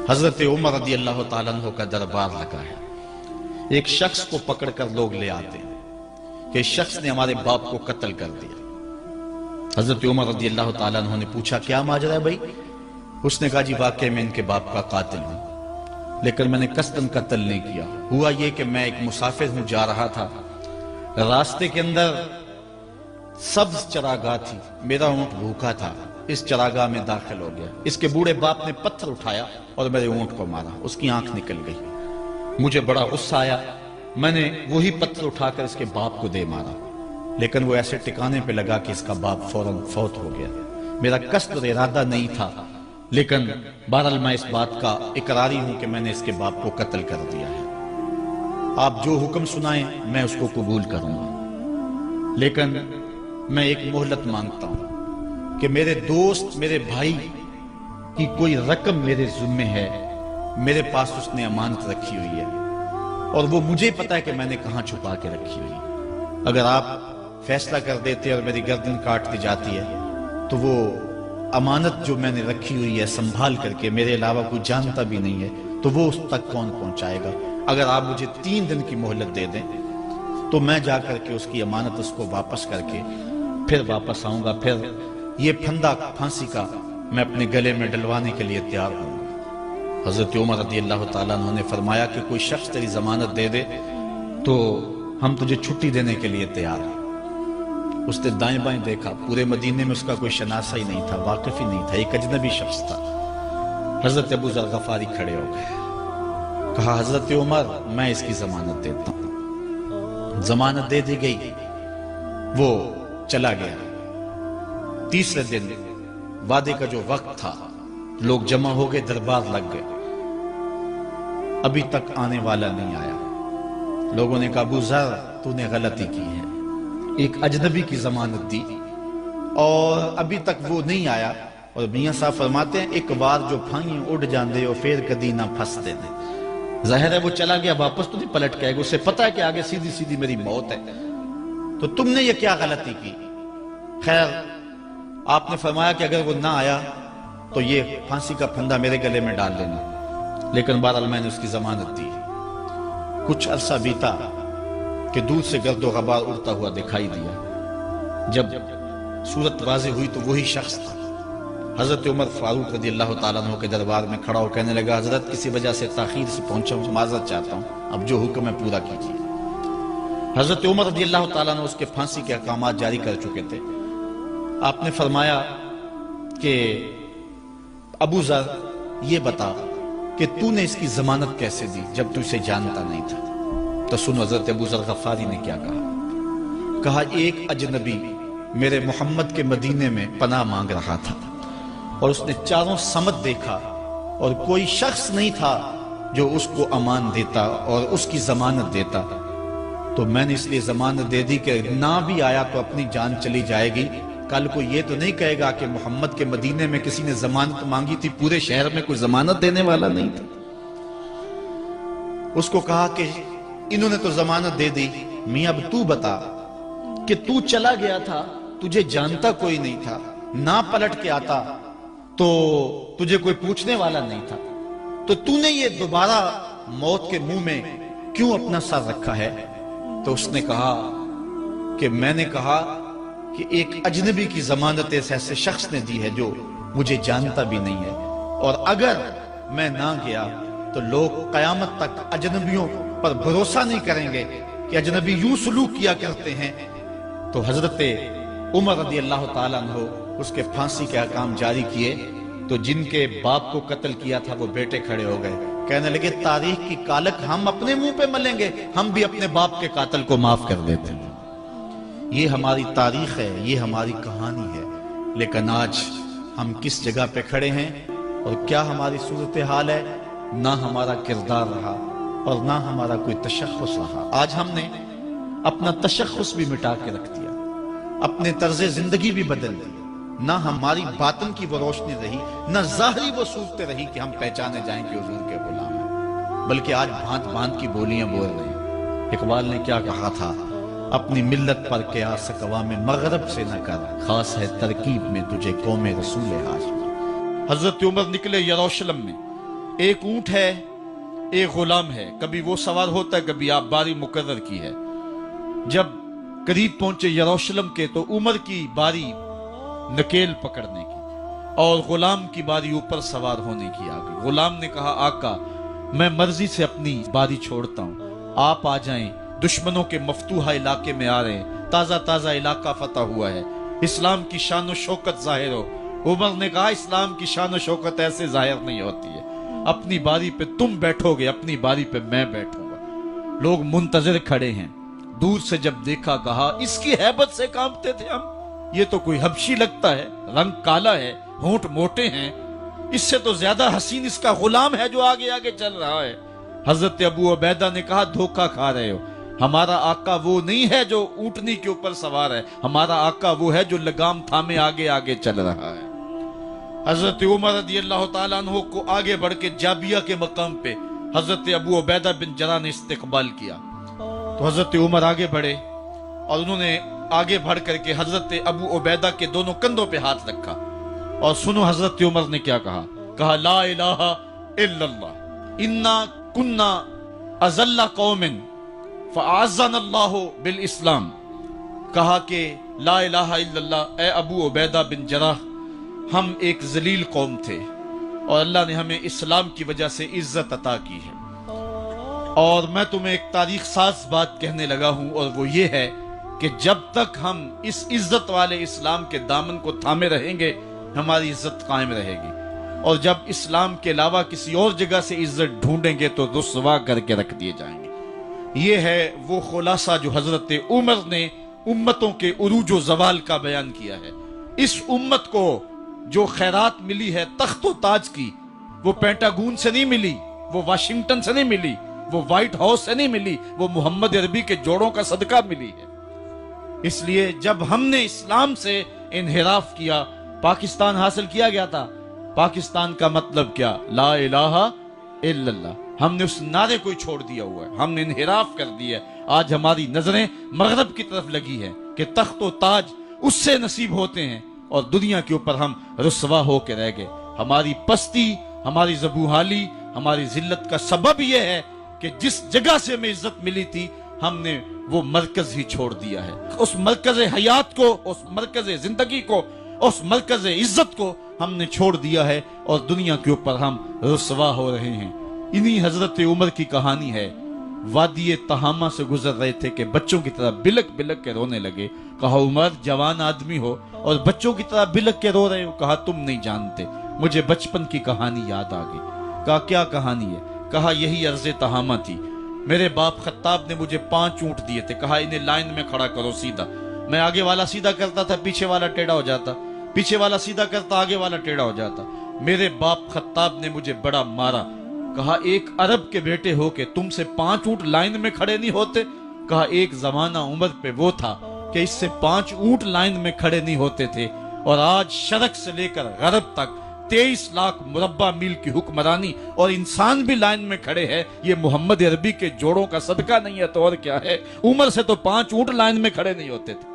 حضرت عمر رضی اللہ تعالیٰ عنہ کا دربار لگا ہے. ایک شخص کو پکڑ کر لوگ لے آتے ہیں کہ اس شخص نے ہمارے باپ کو قتل کر دیا. حضرت عمر رضی اللہ تعالیٰ عنہ نے پوچھا کیا ماجرا ہے بھائی؟ اس نے کہا جی واقعی میں ان کے باپ کا قاتل ہوں، لیکن میں نے قصداً قتل نہیں کیا. ہوا یہ کہ میں ایک مسافر ہوں، جا رہا تھا، راستے کے اندر سبز چراگاہ تھی، میرا اونٹ بھوکا تھا، اس چراگاہ میں داخل ہو گیا. اس کے بوڑھے باپ نے پتھر اٹھایا اور میرے اونٹ کو مارا، اس کی آنکھ نکل گئی. مجھے بڑا غصہ آیا، میں نے وہی پتھر اٹھا کر اس کے باپ کو دے مارا، لیکن وہ ایسے ٹکانے پہ لگا کہ اس کا باپ فوراً فوت ہو گیا. میرا قصد اور ارادہ نہیں تھا، لیکن بہرحال میں اس بات کا اقراری ہوں کہ میں نے اس کے باپ کو قتل کر دیا ہے. آپ جو حکم سنائیں میں اس کو قبول کروں گا، لیکن میں ایک مہلت مانگتا ہوں کہ میرے دوست، میرے بھائی کی کوئی رقم میرے ذمہ ہے، میرے پاس اس نے امانت رکھی ہوئی ہے اور وہ مجھے پتا ہے کہ میں نے کہاں چھپا کے رکھی ہوئی ہے. اگر آپ فیصلہ کر دیتے اور میری گردن کاٹ دی جاتی ہے تو وہ امانت جو میں نے رکھی ہوئی ہے سنبھال کر کے، میرے علاوہ کوئی جانتا بھی نہیں ہے، تو وہ اس تک کون پہنچائے گا؟ اگر آپ مجھے 3 دن کی مہلت دے دیں تو میں جا کر کے اس کی امانت اس کو واپس کر کے پھر واپس آؤں گا. پھر یہ پھندا پھانسی کا میں اپنے گلے میں ڈلوانے کے لیے تیار ہوں گا. حضرت عمر رضی اللہ تعالیٰ عنہ نے فرمایا کہ کوئی شخص تیری ضمانت دے دے تو ہم تجھے چھٹی دینے کے لیے تیار ہیں. اس نے دائیں بائیں دیکھا، پورے مدینے میں اس کا کوئی شناسہ ہی نہیں تھا، واقف ہی نہیں تھا، ایک اجنبی شخص تھا. حضرت ابو ذر غفاری کھڑے ہو گئے، کہا حضرت عمر میں اس کی ضمانت دیتا ہوں. ضمانت دے دی گئی، وہ چلا گیا. تیسرے دن وعدے کا جو وقت تھا، لوگ جمع ہو گئے، دربار لگ گئے، ابھی تک آنے والا نہیں آیا. لوگوں نے کہا ابو ذر تو نے غلطی کی ہے، ایک اجنبی کی ضمانت دی اور ابھی تک وہ نہیں آیا. اور میاں صاحب فرماتے ہیں ایک بار جو پھائیں اڑ جاندے اور پھر کدی نہ پھنستے دے. ظاہر ہے وہ چلا گیا، واپس تو نہیں پلٹ کے آئے گا، اسے پتا ہے کہ آگے سیدھی سیدھی میری موت ہے، تو تم نے یہ کیا غلطی کی؟ خیر آپ نے فرمایا کہ اگر وہ نہ آیا تو یہ پھانسی کا پھندا میرے گلے میں ڈال لینا، لیکن بہرحال میں نے اس کی ضمانت دی. کچھ عرصہ بیتا کہ دور سے گرد و غبار اڑتا ہوا دکھائی دیا. جب صورت واضح ہوئی تو وہی شخص تھا. حضرت عمر فاروق رضی اللہ تعالیٰ عنہ کے دربار میں کھڑا ہو کہنے لگا حضرت کسی وجہ سے تاخیر سے پہنچا ہوں، معذرت چاہتا ہوں، اب جو حکم ہے پورا کیجیے. حضرت عمر رضی اللہ تعالیٰ عنہ اس کے پھانسی کے احکامات جاری کر چکے تھے. آپ نے فرمایا کہ ابو ذر یہ بتا کہ تو نے اس کی ضمانت کیسے دی جب تو اسے جانتا نہیں تھا؟ تو سن حضرت ابو ذر غفاری نے کیا کہا ایک اجنبی میرے محمد کے مدینے میں پناہ مانگ رہا تھا اور اس نے چاروں سمت دیکھا اور کوئی شخص نہیں تھا جو اس کو امان دیتا اور اس کی ضمانت دیتا، تو میں نے اس لیے ضمانت دے دی کہ نہ بھی آیا تو اپنی جان چلی جائے گی. کل کو یہ تو نہیں کہے گا کہ محمد کے مدینے میں کسی نے ضمانت مانگی تھی، پورے شہر میں کوئی ضمانت دینے والا نہیں تھا. اس کو کہا کہ انہوں نے تو ضمانت دے دی، میاں اب تو بتا کہ تو چلا گیا تھا، تجھے جانتا کوئی نہیں تھا، نہ پلٹ کے آتا تو تجھے کوئی پوچھنے والا نہیں تھا، تو تو نے یہ دوبارہ موت کے منہ میں کیوں اپنا سر رکھا ہے؟ تو اس نے کہا کہ میں نے کہا کہ ایک اجنبی کی ضمانت ایسے شخص نے دی ہے جو مجھے جانتا بھی نہیں ہے، اور اگر میں نہ گیا تو لوگ قیامت تک اجنبیوں پر بھروسہ نہیں کریں گے کہ اجنبی یوں سلوک کیا کرتے ہیں. تو حضرت عمر رضی اللہ تعالیٰ عنہ اس کے پھانسی کے احکام جاری کیے. تو جن کے باپ کو قتل کیا تھا وہ بیٹے کھڑے ہو گئے، کہنے لگے تاریخ کی کالک ہم اپنے منہ پہ ملیں گے، ہم بھی اپنے باپ کے قاتل کو معاف کر دیتے ہیں. یہ ہماری تاریخ ہے، یہ ہماری کہانی ہے، لیکن آج ہم کس جگہ پہ کھڑے ہیں اور کیا ہماری صورتحال ہے؟ نہ ہمارا کردار رہا اور نہ ہمارا کوئی تشخص رہا. آج ہم نے اپنا تشخص بھی مٹا کے رکھ دیا، اپنے طرز زندگی بھی بدل دی. نہ ہماری باطن کی وہ روشنی رہی، نہ ظاہری وہ صورتیں رہی کہ ہم پہچانے جائیں کہ حضور کے غلام ہیں، بلکہ آج بھانت بھانت کی بولیاں بول رہے ہیں. اقبال نے کیا کہا تھا؟ اپنی ملت پر قیاس اقوام مغرب سے نہ کر، خاص ہے ترکیب میں تجھے قوم رسول ہاشمی. حضرت عمر نکلے یروشلم میں ایک اونٹ ہے، ایک غلام ہے، کبھی وہ سوار ہوتا ہے، کبھی آپ باری مقرر کی ہے۔ جب قریب پہنچے یروشلم کے تو عمر کی باری نکیل پکڑنے کی اور غلام کی باری اوپر سوار ہونے کی آ گئی۔ غلام نے کہا آقا میں مرضی سے اپنی باری چھوڑتا ہوں، آپ آ جائیں، دشمنوں کے مفتوحہ علاقے میں آ رہے ہیں، تازہ تازہ علاقہ فتح ہوا ہے، اسلام کی شان و شوکت ظاہر ہو۔ عمر نے کہا اسلام کی شان و شوکت ایسے ظاہر نہیں ہوتی ہے، اپنی باری پہ تم بیٹھو گے، اپنی باری پہ میں بیٹھوں گا۔ لوگ منتظر کھڑے ہیں، دور سے جب دیکھا کہا اس کی ہیبت سے کانپتے تھے ہم، یہ تو کوئی حبشی لگتا ہے، رنگ کالا ہے، ہونٹ موٹے ہیں، اس سے تو زیادہ حسین اس کا غلام ہے جو آگے آگے چل رہا ہے۔ حضرت ابو عبیدہ نے کہا دھوکہ کھا رہے ہو، ہمارا آقا وہ نہیں ہے جو اونٹنی کے اوپر سوار ہے، ہمارا آقا وہ ہے جو لگام تھامے آگے آگے چل رہا ہے۔ حضرت عمر رضی اللہ تعالیٰ عنہ کو آگے بڑھ کے جابیہ کے مقام پہ حضرت ابو عبیدہ بن جراح نے استقبال کیا، تو حضرت عمر آگے بڑھے اور انہوں نے آگے بڑھ کر کے حضرت ابو عبیدہ کے دونوں کندھوں پہ ہاتھ رکھا، اور سنو حضرت عمر نے کیا کہا لا الہ الا اللہ انا کنا اذل قوم فاعزنا اللہ بالاسلام۔ کہا کہ لا الہ الا اللہ، اے ابو عبیدہ بن جراح، ہم ایک ذلیل قوم تھے اور اللہ نے ہمیں اسلام کی وجہ سے عزت عطا کی ہے، اور میں تمہیں ایک تاریخ ساز بات کہنے لگا ہوں، اور وہ یہ ہے کہ جب تک ہم اس عزت والے اسلام کے دامن کو تھامے رہیں گے ہماری عزت قائم رہے گی، اور جب اسلام کے علاوہ کسی اور جگہ سے عزت ڈھونڈیں گے تو رسوا کر کے رکھ دیے جائیں گے۔ یہ ہے وہ خلاصہ جو حضرت عمر نے امتوں کے عروج و زوال کا بیان کیا ہے۔ اس امت کو جو خیرات ملی ہے تخت و تاج کی، وہ پینٹاگون سے نہیں ملی، وہ واشنگٹن سے نہیں ملی، وہ وائٹ ہاؤس سے نہیں ملی، وہ محمد عربی کے جوڑوں کا صدقہ ملی ہے۔ اس لیے جب ہم نے اسلام سے انحراف کیا، پاکستان حاصل کیا گیا تھا، پاکستان کا مطلب کیا؟ لا الہ الا اللہ۔ ہم نے اس نعرے کو چھوڑ دیا ہوا ہے، ہم نے انحراف کر دیا ہے۔ آج ہماری نظریں مغرب کی طرف لگی ہے کہ تخت و تاج اس سے نصیب ہوتے ہیں، اور دنیا کے اوپر ہم رسوا ہو کے رہ گئے۔ ہماری پستی، ہماری زبوحالی، ہماری ذلت کا سبب یہ ہے کہ جس جگہ سے ہمیں عزت ملی تھی ہم نے وہ مرکز ہی چھوڑ دیا ہے۔ اس مرکز حیات کو، اس مرکز زندگی کو، اس مرکز عزت کو ہم نے چھوڑ دیا ہے، اور دنیا کے اوپر ہم رسوا ہو رہے ہیں۔ انہی حضرت عمر کی کہانی ہے۔ وادی تہامہ سے گزر رہے تھے کہ بچوں کی طرح بلک بلک کے رونے لگے۔ کہا عمر جوان آدمی ہو اور بچوں کی طرح بلک کے رو رہے ہو؟ کہا تم نہیں جانتے، مجھے بچپن کی کہانی یاد آ گئی۔ کہا کیا کہانی ہے؟ کہا یہی عرض تہامہ تھی، میرے باپ خطاب نے مجھے 5 اونٹ دیے تھے، کہا انہیں لائن میں کھڑا کرو سیدھا۔ میں آگے والا سیدھا کرتا تھا، پیچھے والا ٹیڑھا ہو جاتا، پیچھے والا سیدھا کرتا، آگے والا ٹیڑھا ہو جاتا۔ میرے باپ خطاب نے مجھے بڑا مارا۔ کہا ایک عرب کے بیٹے ہو کے تم سے 5 اونٹ لائن میں کھڑے نہیں ہوتے؟ کہا ایک زمانہ عمر پہ وہ تھا کہ اس سے 5 اونٹ لائن میں کھڑے نہیں ہوتے تھے، اور آج شرق سے لے کر غرب تک 23 لاکھ مربع میل کی حکمرانی اور انسان بھی لائن میں کھڑے ہیں۔ یہ محمد عربی کے جوڑوں کا صدقہ نہیں ہے تو اور کیا ہے؟ عمر سے تو 5 اونٹ لائن میں کھڑے نہیں ہوتے تھے۔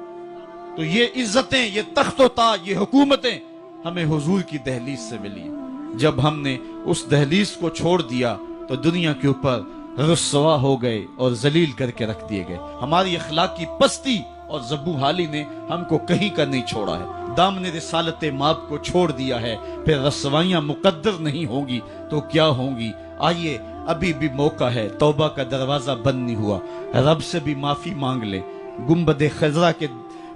تو یہ عزتیں، یہ تخت و تاج، یہ حکومتیں ہمیں حضور کی دہلیز سے ملی۔ جب ہم نے اس دہلیز کو چھوڑ دیا تو دنیا کے اوپر رسوا ہو گئے اور ذلیل کر کے رکھ دیے گئے۔ ہماری اخلاقی پستی اور زبوحالی نے ہم کو کہیں کا نہیں چھوڑا ہے۔ دامن رسالت ماب کو چھوڑ دیا ہے، پھر رسوائیاں مقدر نہیں ہوں گی تو کیا ہوں گی؟ آئیے ابھی بھی موقع ہے، توبہ کا دروازہ بند نہیں ہوا، رب سے بھی معافی مانگ لے۔ گنبد خضرا کے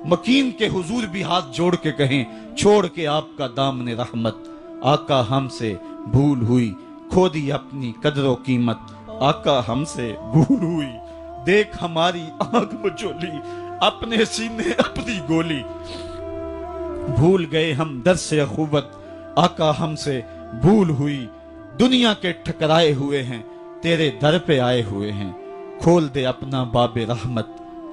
مکین کے حضور بھی ہاتھ جوڑ کے کہیں چھوڑ کے آپ کا دامن رحمت، آقا ہم سے بھول ہوئی، کھو دی اپنی قدر و قیمت، آقا ہم سے بھول ہوئی، دیکھ ہماری آنکھ مچولی، اپنے سینے اپنی گولی، بھول گئے ہم درس اخوت، آقا ہم سے بھول ہوئی، دنیا کے ٹھکرائے ہوئے ہیں، تیرے در پہ آئے ہوئے ہیں، کھول دے اپنا باب رحمت،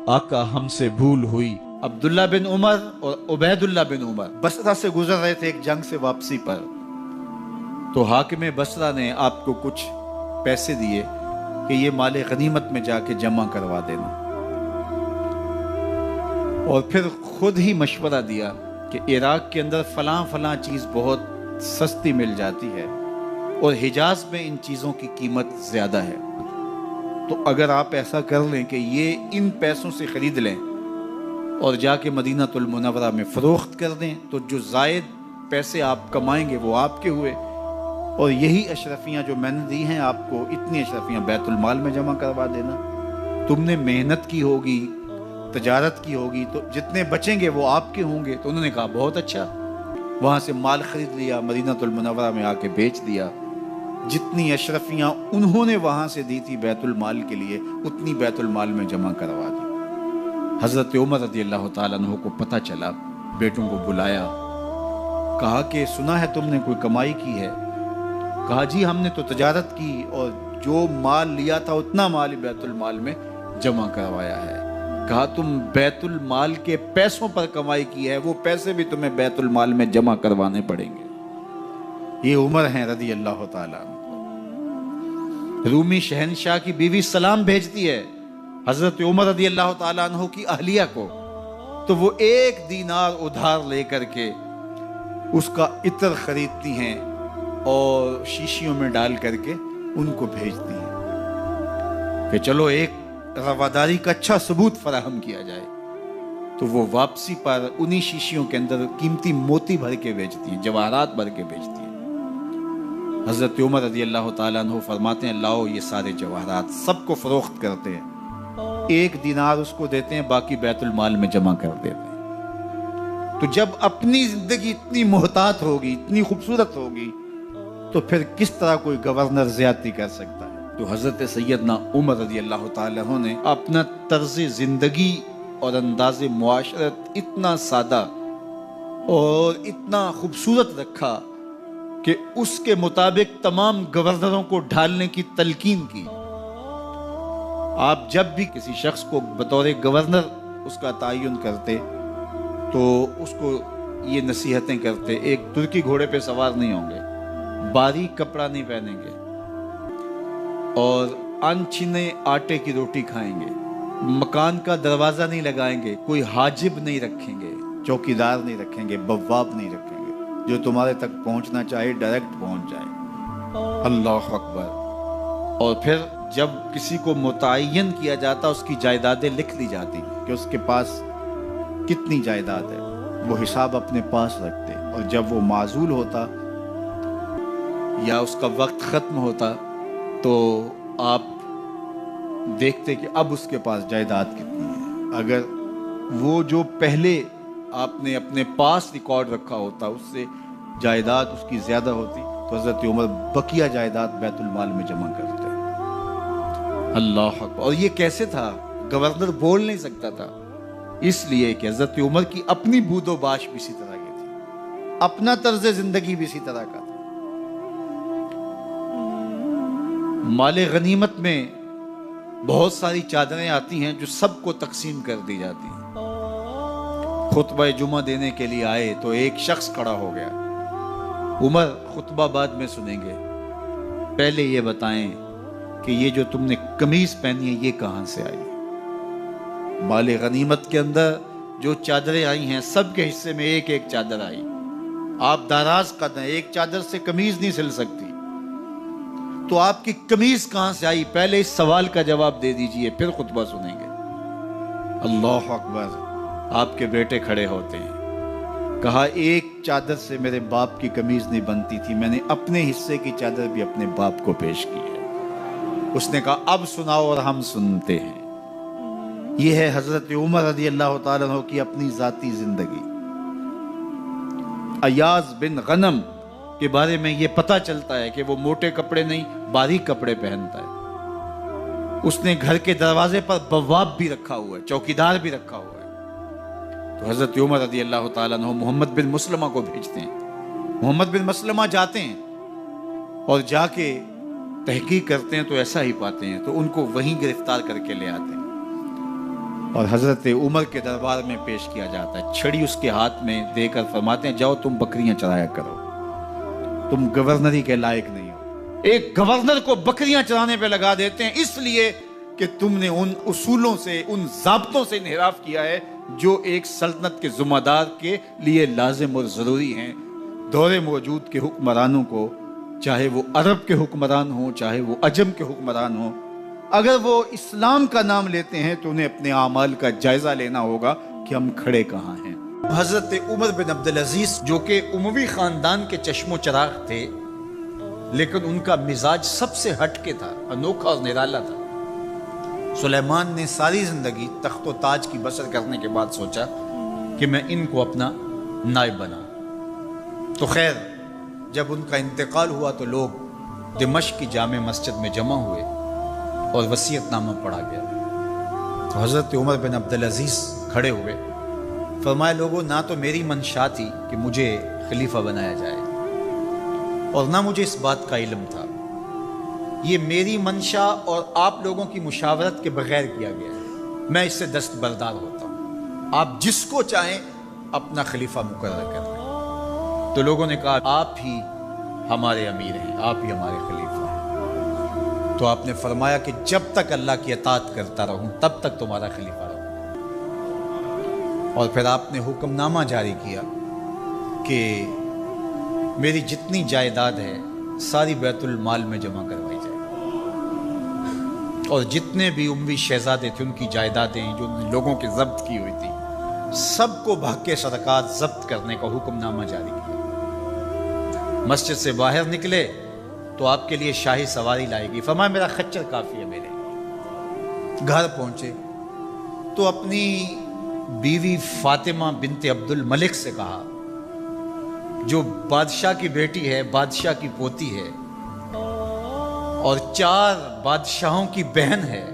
آقا ہم سے بھول ہوئی۔ عبداللہ بن عمر اور عبید اللہ بن عمر بصرہ سے گزر رہے تھے ایک جنگ سے واپسی پر، تو حاکم بصرہ نے آپ کو کچھ پیسے دیے کہ یہ مال غنیمت میں جا کے جمع کروا دینا، اور پھر خود ہی مشورہ دیا کہ عراق کے اندر فلاں فلاں چیز بہت سستی مل جاتی ہے، اور حجاز میں ان چیزوں کی قیمت زیادہ ہے. تو اگر آپ ایسا کر لیں کہ یہ ان پیسوں سے خرید لیں اور جا کے مدینہ المنورہ میں فروخت کر دیں تو جو زائد پیسے آپ کمائیں گے وہ آپ کے ہوئے. اور یہی اشرفیاں جو میں نے دی ہیں آپ کو، اتنی اشرفیاں بیت المال میں جمع کروا دینا. تم نے محنت کی ہوگی، تجارت کی ہوگی، تو جتنے بچیں گے وہ آپ کے ہوں گے. تو انہوں نے کہا بہت اچھا. وہاں سے مال خرید لیا، مدینہ المنورہ میں آ کے بیچ دیا. جتنی اشرفیاں انہوں نے وہاں سے دی تھی بیت المال کے لیے، اتنی بیت المال میں جمع کروا دی. حضرت عمر رضی اللہ تعالیٰ عنہ کو پتہ چلا، بیٹوں کو بلایا، کہا کہ سنا ہے تم نے کوئی کمائی کی ہے؟ کہا جی ہم نے تو تجارت کی اور جو مال لیا تھا اتنا مال بیت المال میں جمع کروایا ہے. کہا تم بیت المال کے پیسوں پر کمائی کی ہے، وہ پیسے بھی تمہیں بیت المال میں جمع کروانے پڑیں گے. یہ عمر ہیں رضی اللہ تعالیٰ عنہ. رومی شہنشاہ کی بیوی سلام بھیجتی ہے حضرت عمر رضی اللہ تعالیٰ عنہ کی اہلیہ کو، تو وہ 1 دینار ادھار لے کر کے اس کا عطر خریدتی ہیں اور شیشیوں میں ڈال کر کے ان کو بھیجتی ہیں کہ چلو ایک رواداری کا اچھا ثبوت فراہم کیا جائے. تو وہ واپسی پر انہی شیشیوں کے اندر قیمتی موتی بھر کے بیچتی ہیں، جواہرات بھر کے بیچتی ہیں. حضرت عمر رضی اللہ تعالیٰ عنہ فرماتے ہیں لاؤ یہ سارے جواہرات، سب کو فروخت کرتے ہیں. 1 دینار اس کو دیتے ہیں، باقی بیت المال میں جمع کر دیتے ہیں. تو جب اپنی زندگی اتنی محتاط ہوگی، اتنی خوبصورت ہوگی، تو پھر کس طرح کوئی گورنر زیادتی کر سکتا ہے؟ تو حضرت سیدنا عمر رضی اللہ تعالیٰ عنہ نے اپنا طرز زندگی اور انداز معاشرت اتنا سادہ اور اتنا خوبصورت رکھا کہ اس کے مطابق تمام گورنروں کو ڈھالنے کی تلقین کی. آپ جب بھی کسی شخص کو بطور گورنر اس کا تعین کرتے تو اس کو یہ نصیحتیں کرتے: ایک ترکی گھوڑے پہ سوار نہیں ہوں گے، باریک کپڑا نہیں پہنیں گے، اور انچھنے آٹے کی روٹی کھائیں گے، مکان کا دروازہ نہیں لگائیں گے، کوئی حاجب نہیں رکھیں گے، چوکیدار نہیں رکھیں گے، بواب نہیں رکھیں گے، جو تمہارے تک پہنچنا چاہے ڈائریکٹ پہنچ جائے. اللہ اکبر. اور پھر جب کسی کو متعین کیا جاتا اس کی جائیدادیں لکھ لی جاتی کہ اس کے پاس کتنی جائیداد ہے، وہ حساب اپنے پاس رکھتے. اور جب وہ معزول ہوتا یا اس کا وقت ختم ہوتا تو آپ دیکھتے کہ اب اس کے پاس جائیداد کتنی ہے. اگر وہ جو پہلے آپ نے اپنے پاس ریکارڈ رکھا ہوتا اس سے جائیداد اس کی زیادہ ہوتی تو حضرت عمر بقیہ جائیداد بیت المال میں جمع کرتے. اللہ اکبر. اور یہ کیسے تھا؟ گورنر بول نہیں سکتا تھا، اس لیے کہ حضرت عمر کی اپنی بود و باش بھی اسی طرح کی تھی، اپنا طرز زندگی بھی اسی طرح کا تھا. مال غنیمت میں بہت ساری چادریں آتی ہیں جو سب کو تقسیم کر دی جاتی ہیں. خطبہ جمعہ دینے کے لیے آئے تو ایک شخص کھڑا ہو گیا. عمر خطبہ بعد میں سنیں گے، پہلے یہ بتائیں کہ یہ جو تم نے قمیض پہنی ہے یہ کہاں سے آئی؟ مال غنیمت کے اندر جو چادریں آئی ہیں سب کے حصے میں ایک ایک چادر آئی. آپ داراز قد ہیں، ایک چادر سے قمیض نہیں سل سکتی، تو آپ کی قمیض کہاں سے آئی؟ پہلے اس سوال کا جواب دے دیجئے، پھر خطبہ سنیں گے. اللہ اکبر. آپ کے بیٹے کھڑے ہوتے ہیں، کہا ایک چادر سے میرے باپ کی قمیض نہیں بنتی تھی، میں نے اپنے حصے کی چادر بھی اپنے باپ کو پیش کی ہے. اس نے کہا اب سناؤ اور ہم سنتے ہیں. یہ ہے حضرت عمر رضی اللہ تعالیٰ عنہ کی اپنی ذاتی زندگی. ایاز بن غنم کے بارے میں یہ پتہ چلتا ہے کہ وہ موٹے کپڑے نہیں باریک کپڑے پہنتا ہے. اس نے گھر کے دروازے پر بواب بھی رکھا ہوا ہے، چوکیدار بھی رکھا ہوا ہے. تو حضرت عمر رضی اللہ تعالیٰ عنہ محمد بن مسلمہ کو بھیجتے ہیں. محمد بن مسلمہ جاتے ہیں اور جا کے تحقیق کرتے ہیں تو ایسا ہی پاتے ہیں، تو ان کو وہیں گرفتار کر کے لے آتے ہیں اور حضرت عمر کے دربار میں پیش کیا جاتا ہے. چھڑی اس کے ہاتھ میں دے کر فرماتے ہیں جاؤ تم بکریاں چرایا کرو، تم گورنری کے لائق نہیں ہو. ایک گورنر کو بکریاں چرانے پہ لگا دیتے ہیں اس لیے کہ تم نے ان اصولوں سے، ان ضابطوں سے انحراف کیا ہے جو ایک سلطنت کے ذمہ دار کے لیے لازم اور ضروری ہیں. دور موجود کے حکمرانوں کو چاہے وہ عرب کے حکمران ہوں چاہے وہ عجم کے حکمران ہوں، اگر وہ اسلام کا نام لیتے ہیں تو انہیں اپنے اعمال کا جائزہ لینا ہوگا کہ ہم کھڑے کہاں ہیں۔ حضرت عمر بن عبدالعزیز جو کہ اموی خاندان کے چشم و چراغ تھے، لیکن ان کا مزاج سب سے ہٹ کے تھا، انوکھا اور نرالا تھا۔ سلیمان نے ساری زندگی تخت و تاج کی بسر کرنے کے بعد سوچا کہ میں ان کو اپنا نائب بناؤں۔ تو خیر جب ان کا انتقال ہوا تو لوگ دمشق کی جامع مسجد میں جمع ہوئے اور وصیت نامہ پڑھا گیا۔ تو حضرت عمر بن عبدالعزیز کھڑے ہوئے، فرمایا لوگوں نہ تو میری منشا تھی کہ مجھے خلیفہ بنایا جائے اور نہ مجھے اس بات کا علم تھا، یہ میری منشا اور آپ لوگوں کی مشاورت کے بغیر کیا گیا ہے، میں اس سے دستبردار ہوتا ہوں، آپ جس کو چاہیں اپنا خلیفہ مقرر کر لیں۔ تو لوگوں نے کہا آپ ہی ہمارے امیر ہیں، آپ ہی ہمارے خلیفہ ہیں۔ تو آپ نے فرمایا کہ جب تک اللہ کی اطاعت کرتا رہوں تب تک تمہارا خلیفہ رہوں۔ اور پھر آپ نے حکم نامہ جاری کیا کہ میری جتنی جائیداد ہے ساری بیت المال میں جمع کروائی جائے، اور جتنے بھی اموی شہزادے تھے ان کی جائیدادیں جو لوگوں کی ضبط کی ہوئی تھی سب کو بھاگ سرکار ضبط کرنے کا حکم نامہ جاری کیا۔ مسجد سے باہر نکلے تو آپ کے لیے شاہی سواری لائے گی، فرمایا میرا خچر کافی ہے میرے۔ گھر پہنچے تو اپنی بیوی فاطمہ بنت عبد الملک سے کہا، جو بادشاہ کی بیٹی ہے، بادشاہ کی پوتی ہے اور 4 بادشاہوں کی بہن ہے،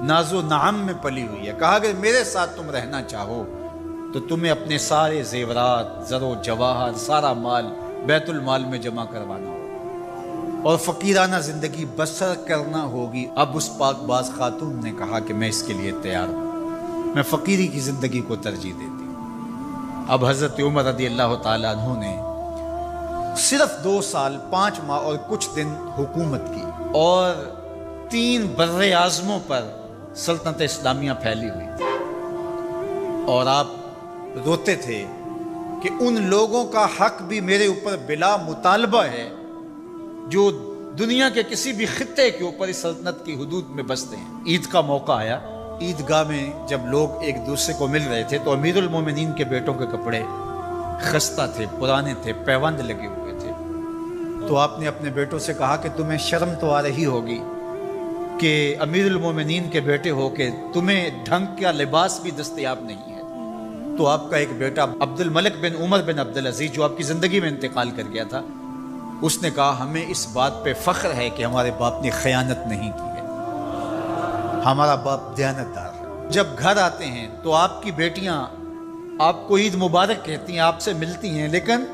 ناز و نعم میں پلی ہوئی ہے، کہا اگر میرے ساتھ تم رہنا چاہو تو تمہیں اپنے سارے زیورات، زر و جواہر، سارا مال بیت المال میں جمع کروانا ہوگا اور فقیرانہ زندگی بسر کرنا ہوگی۔ اب اس پاک باز خاتون نے کہا کہ میں اس کے لیے تیار ہوں، میں فقیری کی زندگی کو ترجیح دیتی ہوں۔ اب حضرت عمر رضی اللہ تعالیٰ عنہ نے صرف 2 سال 5 ماہ اور کچھ دن حکومت کی اور 3 بر اعظموں پر سلطنت اسلامیہ پھیلی ہوئی تھی، اور آپ روتے تھے کہ ان لوگوں کا حق بھی میرے اوپر بلا مطالبہ ہے جو دنیا کے کسی بھی خطے کے اوپر اس سلطنت کی حدود میں بستے ہیں۔ عید کا موقع آیا، عیدگاہ میں جب لوگ ایک دوسرے کو مل رہے تھے تو امیر المومنین کے بیٹوں کے کپڑے خستہ تھے، پرانے تھے، پیوند لگے ہوئے تھے۔ تو آپ نے اپنے بیٹوں سے کہا کہ تمہیں شرم تو آ رہی ہوگی کہ امیر المومنین کے بیٹے ہو کے تمہیں ڈھنگ کا لباس بھی دستیاب نہیں ہے۔ تو آپ کا ایک بیٹا عبد الملک بن عمر بن عبدالعزیز جو آپ کی زندگی میں انتقال کر گیا تھا، اس نے کہا ہمیں اس بات پہ فخر ہے کہ ہمارے باپ نے خیانت نہیں کی ہے، ہمارا باپ دیانتدار ہے۔ جب گھر آتے ہیں تو آپ کی بیٹیاں آپ کو عید مبارک کہتی ہیں، آپ سے ملتی ہیں، لیکن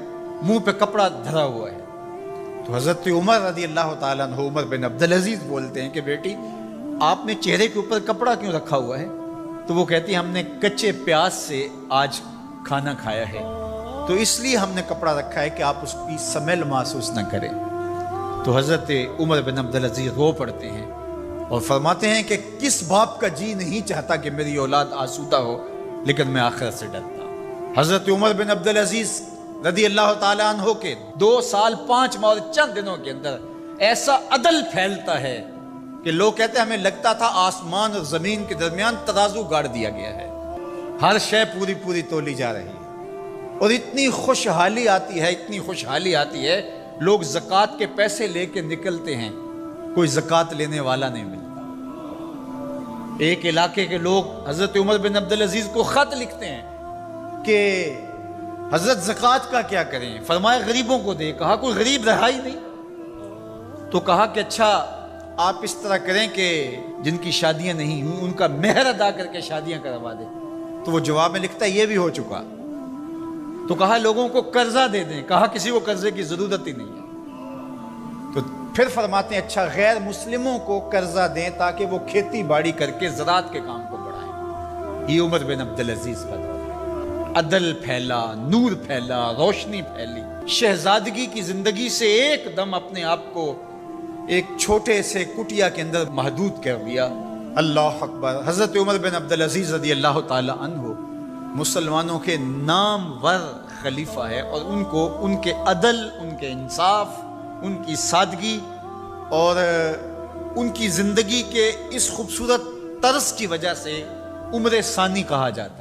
منہ پہ کپڑا دھرا ہوا ہے۔ تو حضرت عمر رضی اللہ تعالیٰ عنہ عمر بن عبدالعزیز بولتے ہیں کہ بیٹی آپ نے چہرے کے اوپر کپڑا کیوں رکھا ہوا ہے؟ تو وہ کہتی ہیں ہم نے کچے پیاز سے آج کھانا کھایا ہے تو اس لیے ہم نے کپڑا رکھا ہے کہ آپ اس کی سمیل محسوس نہ کریں۔ تو حضرت عمر بن عبدالعزیز رو پڑتے ہیں اور فرماتے ہیں کہ کس باپ کا جی نہیں چاہتا کہ میری اولاد آسودہ ہو، لیکن میں آخرت سے ڈرتا ہوں۔ حضرت عمر بن عبدالعزیز رضی اللہ تعالیٰ عنہ کے 2 سال 5 ماہ اور چند دنوں کے اندر ایسا عدل پھیلتا ہے کہ لوگ کہتے ہیں ہمیں لگتا تھا آسمان اور زمین کے درمیان ترازو گاڑ دیا گیا ہے، ہر شے پوری پوری تولی جا رہی ہے، اور اتنی خوشحالی آتی ہے، اتنی خوشحالی آتی ہے، لوگ زکوٰۃ کے پیسے لے کے نکلتے ہیں، کوئی زکوٰۃ لینے والا نہیں ملتا۔ ایک علاقے کے لوگ حضرت عمر بن عبدالعزیز کو خط لکھتے ہیں کہ حضرت زکوٰۃ کا کیا کریں؟ فرمایا غریبوں کو دے۔ کہا کوئی غریب رہا ہی نہیں، تو کہا کہ اچھا آپ اس طرح کریں کہ جن کی شادیاں نہیں ہوئی ان کا مہر ادا کر کے شادیاں کروا دیں۔ تو وہ جواب میں لکھتا ہے یہ بھی ہو چکا۔ تو کہا لوگوں کو قرضہ دے دیں۔ کہا کسی کو قرضے کی ضرورت ہی نہیں ہے۔ تو پھر فرماتے ہیں اچھا غیر مسلموں کو قرضہ دیں تاکہ وہ کھیتی باڑی کر کے زراعت کے کام کو بڑھائیں۔ یہ عمر بن عبدالعزیز کا دور ہے۔ عدل پھیلا، نور پھیلا، روشنی پھیلی، شہزادگی کی زندگی سے ایک دم اپنے آپ کو ایک چھوٹے سے کٹیا کے اندر محدود کر دیا۔ اللہ اکبر۔ حضرت عمر بن عبدالعزیز رضی اللہ تعالی عنہ مسلمانوں کے نامور خلیفہ ہے، اور ان کو ان کے عدل، ان کے انصاف ان کی سادگی اور ان کی زندگی کے اس خوبصورت طرز کی وجہ سے عمر ثانی کہا جاتا ہے۔